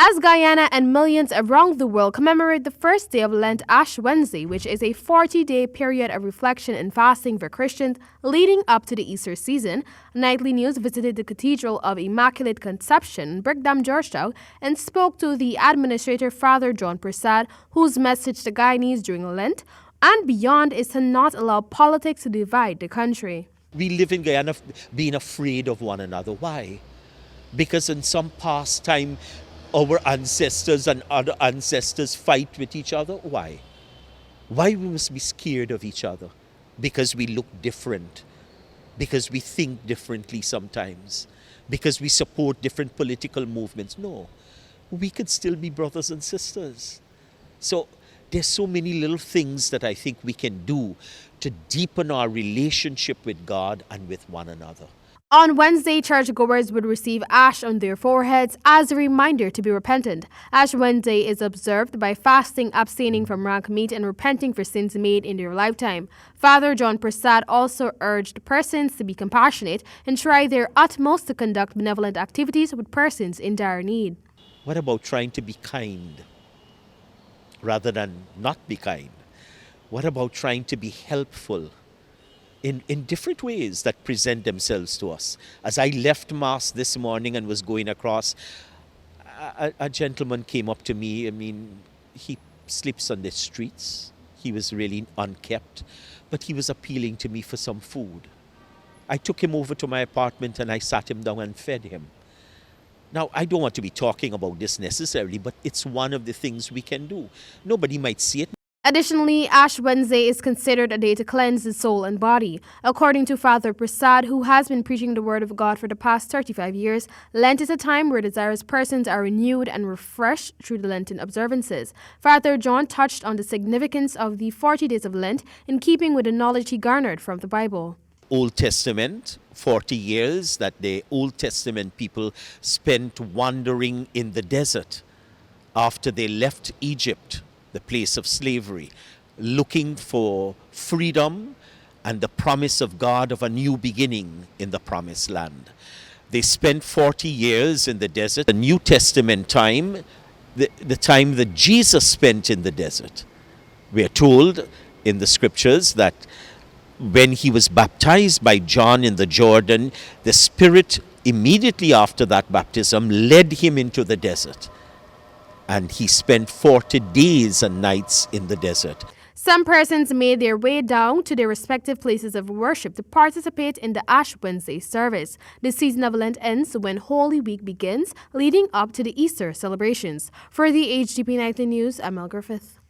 As Guyana and millions around the world commemorate the first day of Lent, Ash Wednesday, which is a 40-day period of reflection and fasting for Christians leading up to the Easter season, Nightly News visited the Cathedral of Immaculate Conception in Brickdam, Georgetown, and spoke to the administrator, Father John Prasad, whose message to Guyanese during Lent and beyond is to not allow politics to divide the country. We live in Guyana being afraid of one another. Why? Because in some past time, our ancestors and other ancestors fight with each other. Why? Why we must be scared of each other? Because we look different. Because we think differently sometimes. Because we support different political movements. No. We could still be brothers and sisters. So there's so many little things that I think we can do to deepen our relationship with God and with one another. On Wednesday, churchgoers would receive ash on their foreheads as a reminder to be repentant. Ash Wednesday is observed by fasting, abstaining from rank meat, and repenting for sins made in their lifetime. Father John Prasad also urged persons to be compassionate and try their utmost to conduct benevolent activities with persons in dire need. What about trying to be kind rather than not be kind? What about trying to be helpful in different ways that present themselves to us? As I left Mass this morning and was going across, a gentleman came up to me. I mean, he sleeps on the streets. He was really unkempt, but he was appealing to me for some food. I took him over to my apartment and I sat him down and fed him. Now, I don't want to be talking about this necessarily, but it's one of the things we can do. Nobody might see it. Additionally, Ash Wednesday is considered a day to cleanse the soul and body. According to Father Prasad, who has been preaching the Word of God for the past 35 years, Lent is a time where desirous persons are renewed and refreshed through the Lenten observances. Father John touched on the significance of the 40 days of Lent in keeping with the knowledge he garnered from the Bible. Old Testament, 40 years that the Old Testament people spent wandering in the desert after they left Egypt, the place of slavery, looking for freedom and the promise of God of a new beginning in the promised land. They spent 40 years in the desert. The New Testament time, the time that Jesus spent in the desert. We are told in the scriptures that when he was baptized by John in the Jordan, the Spirit immediately after that baptism led him into the desert. And he spent 40 days and nights in the desert. Some persons made their way down to their respective places of worship to participate in the Ash Wednesday service. The season of Lent ends when Holy Week begins, leading up to the Easter celebrations. For the HDP Nightly News, I'm Mel Griffith.